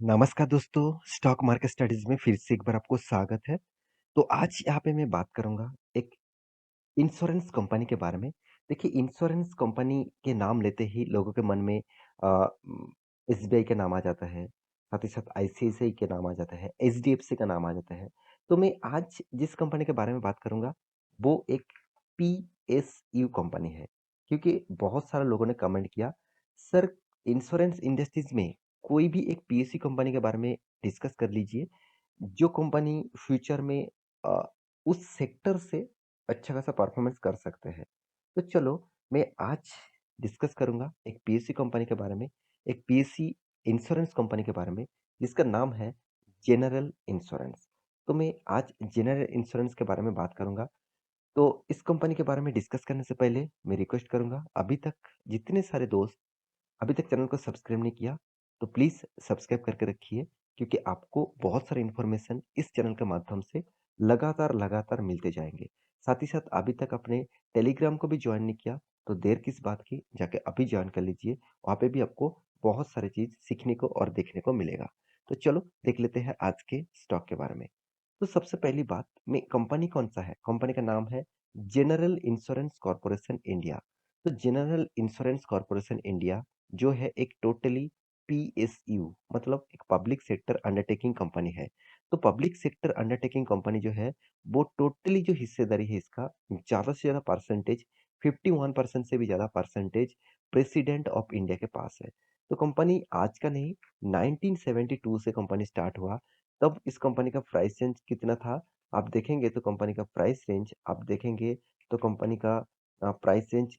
नमस्कार दोस्तों, stock market studies में फिर से एक बार आपको स्वागत है। तो आज यहाँ पे मैं बात करूँगा एक इंश्योरेंस कंपनी के बारे में। देखिए इंश्योरेंस कंपनी के नाम लेते ही लोगों के मन में एसबीआई का नाम आ जाता है, साथ ही साथ आईसीआईसीआई के नाम आ जाता है, एचडीएफसी का नाम आ जाता है। तो मैं आज जिस कंपनी के बारे में बात करूँगा, वो एक पीएसयू कंपनी है। क्योंकि बहुत सारे लोगों ने कमेंट किया, सर इंश्योरेंस इंडस्ट्रीज़ में कोई भी एक पीएसयू कंपनी के बारे में डिस्कस कर लीजिए, जो कंपनी फ्यूचर में अ, उस सेक्टर से अच्छा खासा परफॉर्मेंस कर सकते हैं। तो चलो मैं आज डिस्कस करूँगा एक पीएससी कंपनी के बारे में, एक पीएससी इंश्योरेंस कंपनी के बारे में जिसका नाम है जनरल इंश्योरेंस। तो मैं आज जनरल इंश्योरेंस के बारे में बात करूँगा। तो इस कंपनी के बारे में डिस्कस करने से पहले मैं रिक्वेस्ट करूँगा अभी तक जितने सारे दोस्त अभी तक चैनल को सब्सक्राइब नहीं किया, तो प्लीज़ सब्सक्राइब करके रखिए क्योंकि आपको बहुत सारे इन्फॉर्मेशन इस चैनल के माध्यम से लगातार मिलते जाएँगे। साथ ही साथ अभी तक आपने टेलीग्राम को भी जॉइन नहीं किया, तो देर किस बात की, जाके अभी जॉइन कर लीजिए। वहाँ पे भी आपको बहुत सारी चीज़ सीखने को और देखने को मिलेगा। तो चलो देख लेते हैं आज के स्टॉक के बारे में। तो सबसे पहली बात में कंपनी कौन-सा है? कंपनी का नाम है जनरल इंश्योरेंस कॉर्पोरेशन इंडिया। तो जनरल इंश्योरेंस कॉर्पोरेशन इंडिया जो है एक टोटली पीएसयू मतलब एक पब्लिक सेक्टर अंडरटेकिंग कंपनी है। तो पब्लिक सेक्टर अंडरटेकिंग कंपनी जो है, वो टोटली जो हिस्सेदारी है इसका ज़्यादा से ज़्यादा परसेंटेज 51% से भी ज़्यादा परसेंटेज प्रेसिडेंट ऑफ इंडिया के पास है। तो कंपनी आज का नहीं 1972 से कंपनी स्टार्ट हुआ, तब इस कंपनी का प्राइस रेंज कितना था? आप देखेंगे तो कंपनी का प्राइस रेंज आप देखेंगे तो कंपनी का प्राइस रेंज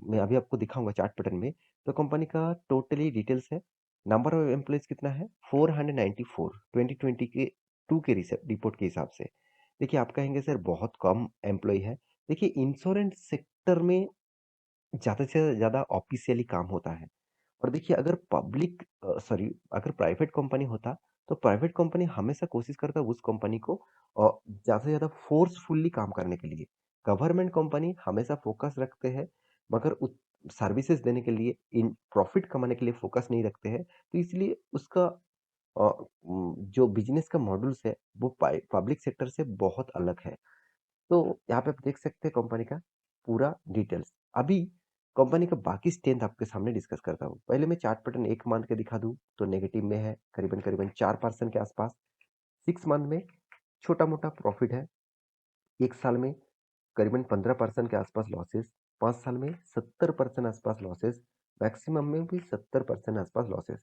मैं अभी आपको दिखाऊँगा चार्ट पैटर्न में। तो कंपनी का टोटली डिटेल्स है। नंबर ऑफ एम्प्लॉइज़ कितना है? 494 2020 के 2 के रिपोर्ट के हिसाब से। देखिए आप कहेंगे सर बहुत कम एम्प्लॉयी है। देखिए इंश्योरेंस सेक्टर में ज़्यादा से ज़्यादा ऑफ़िशियली काम होता है। और देखिए अगर अगर प्राइवेट कंपनी होता, तो प्राइवेट कंपनी हमेशा कोशिश करता उस कंपनी को ज़्यादा से ज़्यादा फ़ोर्सफुली काम करने के लिए। गवर्नमेंट कंपनी हमेशा फ़ोकस रखते हैं, मगर उत सर्विसेज़ देने के लिए, इन प्रॉफ़िट कमाने के लिए फ़ोकस नहीं रखते हैं। तो इसलिए उसका जो बिज़नेस का मॉडल्स है, वो पब्लिक सेक्टर से बहुत अलग है। तो यहाँ पे आप देख सकते हैं कंपनी का पूरा डिटेल्स। अभी कंपनी का बाकी स्ट्रेंथ आपके सामने डिस्कस करता हूँ। पहले मैं चार्ट पैटर्न 1 मंथ के दिखा दूँ तो नेगेटिव में है करीबन-करीबन 4% के आसपास। 6 मंथ में छोटा-मोटा प्रॉफिट है। 1 साल में करीबन 15% के आसपास लॉसेस, 5 साल में 70% आसपास लॉसेस, मैक्सिमम में भी 70% आसपास लॉसेस।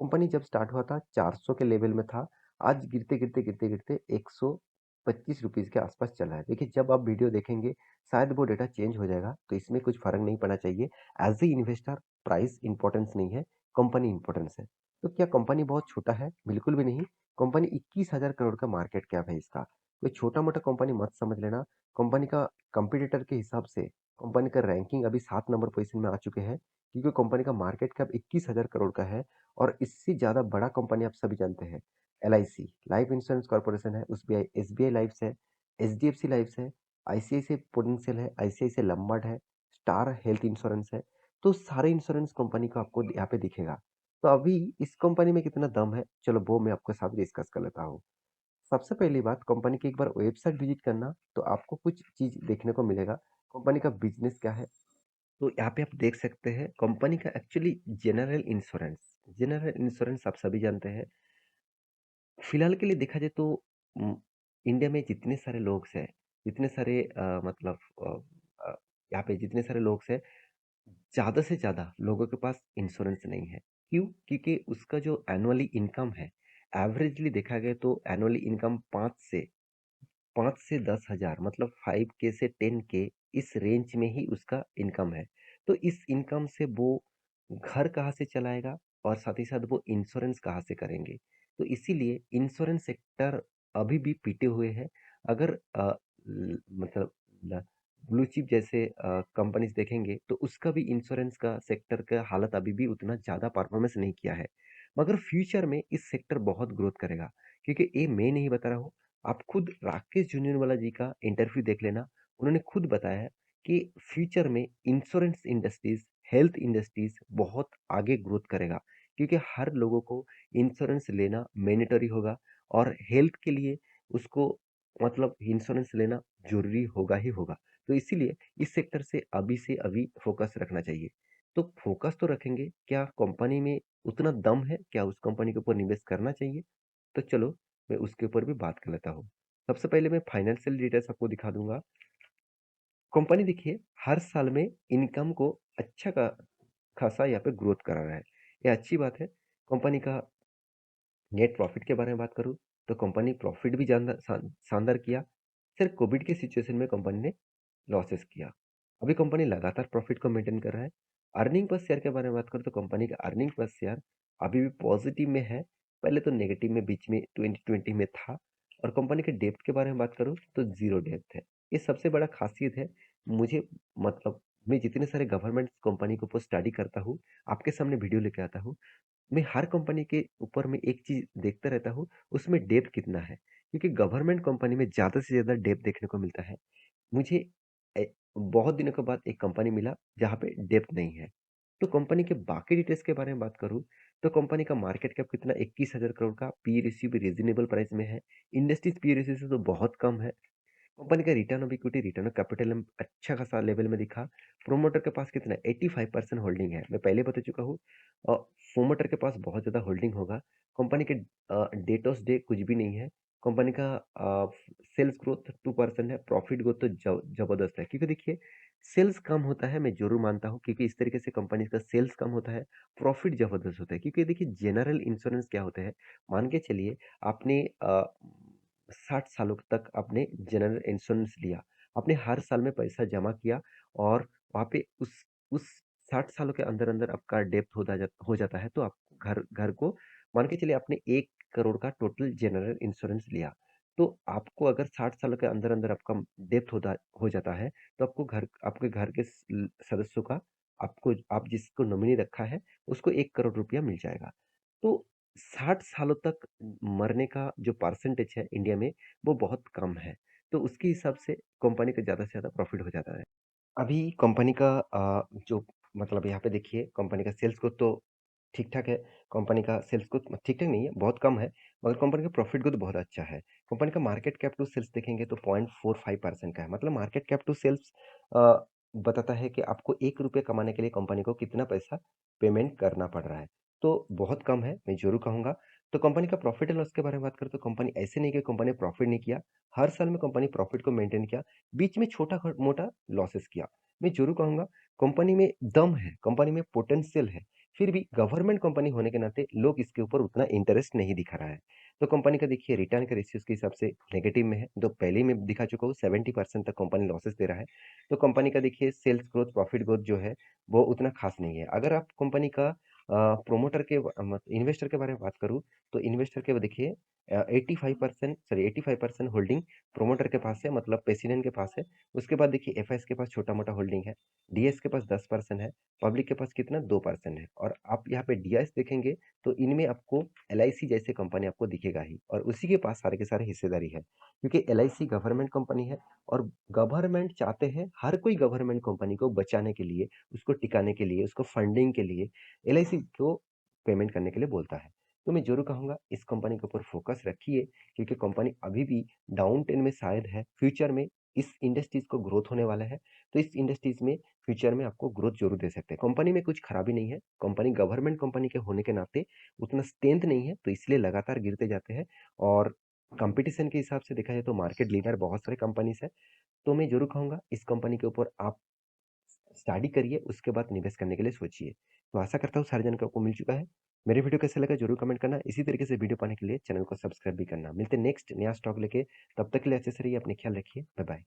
कंपनी जब स्टार्ट हुआ था 400 के लेवल में था, आज गिरते-गिरते 125 रुपीज़ के आसपास चला है। देखिए जब आप वीडियो देखेंगे शायद वो डेटा चेंज हो जाएगा, तो इसमें कुछ फ़र्क नहीं पड़ना चाहिए। As a investor price importance नहीं है, कंपनी इम्पोर्टेंस है। तो क्या कंपनी बहुत छोटा है? बिल्कुल भी नहीं। कंपनी 21,000 करोड़ का मार्केट कैप है इसका। कोई छोटा-मोटा कंपनी मत समझ लेना। कंपनी का कंपटीटर के हिसाब से कंपनी का रैंकिंग अभी 7 नंबर पोजीशन में आ चुके हैं क्योंकि कंपनी का मार्केट कैप 21,000 करोड़ का है और इससे ज़्यादा बड़ा कंपनी आप सभी जानते हैं एलआईसी लाइफ इंश्योरेंस कॉर्पोरेशन है, उसबीआई एसबीआई लाइफ है, एचडीएफसी लाइफ है, आईसीआईसीआई प्रूडेंशियल है, आईसीआईसीआई लम्बार्ड है, स्टार हेल्थ इंश्योरेंस है। तो सारे इंश्योरेंस कंपनी को आपको यहाँ पे दिखेगा। तो अभी इस कंपनी में कितना दम है, चलो वो मैं आपके साथ डिस्कस कर लेता हूँ। सबसे पहली बात कंपनी की एक बार वेबसाइट विजिट करना तो आपको कुछ चीज़ देखने को मिलेगा। कंपनी का बिज़नेस क्या है? तो यहाँ पे आप देख सकते हैं कंपनी का एक्चुअली जनरल इंश्योरेंस आप सभी जानते हैं। फिलहाल के लिए देखा जाए तो उम, इंडिया में जितने सारे लोग हैं, जितने सारे अ, यहाँ पे जितने सारे लोग हैं, ज़्यादा से ज़्यादा लोगों के पास इंश्योरेंस नहीं है। क्यों? क्योंकि उसका जो एनुअली इनकम है, एवरेजली देखा गया तो एनुअली इनकम 5 से 10,000 मतलब 5 के से 10 के इस रेंज में ही उसका इनकम है। तो इस इनकम से वो घर कहाँ से चलाएगा और साथ ही साथ वो इंश्योरेंस कहाँ से करेंगे? तो इसीलिए इंश्योरेंस सेक्टर अभी भी पिटे हुए हैं। अगर मतलब ब्लू चिप जैसे कंपनीज देखेंगे तो उसका भी इंश्योरेंस का सेक्टर का हालत अभी भी उतना ज़्यादा परफॉर्मेंस नहीं किया है। मगर फ्यूचर में इस सेक्टर बहुत ग्रोथ करेगा क्योंकि ये मैं नहीं बता रहा हूँ, आप खुद राकेश झुनझुनवाला जी का इंटरव्यू देख लेना। उन्होंने खुद बताया है कि फ्यूचर में इंश्योरेंस इंडस्ट्रीज, हेल्थ इंडस्ट्रीज बहुत आगे ग्रोथ करेगा क्योंकि हर लोगों को इंश्योरेंस लेना मैंडेटरी होगा और हेल्थ के लिए उसको मतलब इंश्योरेंस लेना ज़रूरी होगा ही होगा। तो इसीलिए इस सेक्टर से अभी फ़ोकस रखना चाहिए। तो फ़ोकस तो रखेंगे, क्या कंपनी में उतना दम है? क्या उस कंपनी के ऊपर निवेश करना चाहिए? तो चलो, मैं उसके ऊपर भी बात कर लेता हूँ। सबसे पहले मैं फाइनेंशियल डिटेल्स आपको दिखा दूँगा। कंपनी देखिए, हर साल में इनकम को अच्छा का खासा यहाँ पे ग्रोथ करा रहा है। ये अच्छी बात है। कंपनी का नेट प्रॉफिट के बारे में बात करूँ, तो कंपनी प्रॉफिट भी शानदार किया। सिर्फ कोविड के सिचुएशन में कंपनी ने लॉसेस किया। अभी कंपनी लगातार प्रॉफिट को मेंटेन कर रहा है। अर्निंग पर शेयर के बारे में बात करूँ तो कंपनी का अर्निंग पर शेयर अभी भी पॉजिटिव में है। पहले तो नेगेटिव में बीच में 2020 में था। और कंपनी के डेब्ट के बारे में बात करूँ तो ज़ीरो डेब्ट है। ये सबसे बड़ा खासियत है। मुझे मतलब मैं जितने सारे गवर्नमेंट कंपनी के ऊपर स्टडी करता हूँ, आपके सामने वीडियो लेके आता हूँ। मैं हर कंपनी के ऊपर मैं एक चीज़ देखता रहता हूँ, उसमें डेब्ट कितना है। क्योंकि गवर्नमेंट कंपनी में ज़्यादा से ज़्यादा डेब्ट देखने को मिलता है। मुझे बहुत दिनों के बाद एक कंपनी मिला जहाँ पे डेप्थ नहीं है। तो कंपनी के बाकी डिटेल्स के बारे में बात करूँ, तो कंपनी का मार्केट कैप कितना 21,000 करोड़ का, पी रेशियो भी रीजनेबल प्राइस में है। इंडस्ट्रीज पी रेशियो से तो बहुत कम है। कंपनी का return of equity, return of capital अच्छा खासा लेवल में दिखा। प्रोमोटर के पास कितना 85% होल्डिंग है। मैं पहले बता चुका हूँ। प्रोमोटर के पास बहुत ज़्यादा होल्डिंग होगा। कंपनी के डेट ऑफ डे कुछ भी नहीं है। कंपनी का सेल्स ग्रोथ 2% है। प्रॉफिट ग्रोथ तो जबरदस्त है, क्योंकि देखिए सेल्स कम होता है, मैं जरूर मानता हूँ, क्योंकि इस तरीके से कंपनी का सेल्स कम होता है, प्रॉफिट जबरदस्त होता है। क्योंकि देखिए जनरल इंश्योरेंस क्या होता है, मान के चलिए आपने 60 सालों तक आपने जनरल इंश्योरेंस लिया, आपने हर साल में पैसा जमा किया और वहाँ पे उस 60 सालों के अंदर अंदर आपका डेप्थ हो जाता है, तो आप घर को मान के चलिए आपने 1 करोड़ का टोटल जनरल इंश्योरेंस लिया। तो आपको अगर 60 सालों के अंदर अंदर आपका डेप्थ हो जाता है, तो आपको आपके घर के सदस्यों का, आपको आप जिसको नॉमिनी रखा है उसको 1 करोड़ रुपया मिल जाएगा। तो 60 सालों तक मरने का जो परसेंटेज है इंडिया में, वो बहुत कम है। तो उसके हिसाब से कंपनी का ज़्यादा से ज़्यादा प्रॉफिट हो जाता है। अभी कंपनी का जो मतलब यहाँ पे देखिए कंपनी का सेल्स ग्रोथ तो ठीक-ठाक है। कंपनी का सेल्स ग्रोथ ठीक-ठाक नहीं है, बहुत कम है, मगर कंपनी का प्रॉफिट ग्रोथ बहुत अच्छा है। कंपनी का मार्केट कैप टू सेल्स देखेंगे तो 0.45% का है। मतलब मार्केट कैप टू सेल्स अ, बताता है कि आपको ₹1 कमाने के लिए कंपनी को कितना पैसा पेमेंट करना पड़ रहा है। तो बहुत कम है, मैं ज़रूर कहूँगा। तो कंपनी का प्रॉफिट एंड लॉस के बारे में बात करें तो कंपनी ऐसे नहीं कि कंपनी प्रॉफिट नहीं किया। हर साल में कंपनी प्रॉफिट को मेंटेन किया, बीच में छोटा-मोटा लॉसेस किया। मैं ज़रूर कहूँगा कंपनी में दम है, कंपनी में पोटेंशियल है, फिर भी गवर्नमेंट कंपनी होने के नाते लोग इसके ऊपर उतना इंटरेस्ट नहीं दिखा रहा है। तो कंपनी का देखिए रिटर्न के रेशियोज़ के हिसाब से नेगेटिव में है, तो पहले ही मैं दिखा चुका हूँ 70% तक कंपनी लॉसेस दे रहा है। तो कंपनी का देखिए सेल्स ग्रोथ, प्रॉफिट ग्रोथ जो है, वो उतना खास नहीं है। अगर आप कंपनी का प्रोमोटर के इन्वेस्टर के बारे में बात करूँ, तो इन्वेस्टर के देखिए 85% होल्डिंग प्रोमोटर के पास है, मतलब प्रेसिडेंट के पास है। उसके बाद देखिए एफआईएस के पास छोटा-मोटा होल्डिंग है, डीएस के पास 10% है, पब्लिक के पास कितना 2% है। और आप यहाँ पे डीआईएस देखेंगे तो इनमें आपको एलआईसी जैसे कंपनी आपको दिखेगा ही, और उसी के पास सारे के सारे हिस्सेदारी है, क्योंकि एलआईसी गवर्नमेंट कंपनी है और गवर्नमेंट चाहते हैं हर कोई गवर्नमेंट कंपनी को बचाने के लिए, उसको टिकाने के लिए, उसको फंडिंग के लिए एलआईसी को पेमेंट करने के लिए बोलता है। तो मैं ज़रूर कहूँगा इस कंपनी के ऊपर फोकस रखिए, क्योंकि कंपनी अभी भी डाउन ट्रेंड में शायद है। फ्यूचर में इस इंडस्ट्रीज़ को ग्रोथ होने वाला है, तो इस इंडस्ट्रीज़ में फ्यूचर में आपको ग्रोथ ज़रूर दे सकते हैं। कंपनी में कुछ खराबी नहीं है, कंपनी गवर्नमेंट कंपनी के होने के नाते उतना स्ट्रेंथ नहीं है, तो इसलिए लगातार गिरते जाते हैं। और कंपटीशन के हिसाब से देखा जाए तो मार्केट लीडर बहुत सारे कंपनीज़ हैं, तो मैं ज़रूर कहूँगा इस कंपनी के ऊपर आप स्टडी करिए, उसके बाद निवेश करने के लिए सोचिए। तो आशा करता हूँ सारी जानकारी आपको मिल चुका है। मेरे वीडियो कैसा लगा ज़रूर कमेंट करना। इसी तरीके से वीडियो पाने के लिए चैनल को सब्सक्राइब भी करना। मिलते हैं नेक्स्ट नया स्टॉक लेके, तब तक के लिए अच्छे से रहिए, अपने ख्याल रखिए। Bye bye.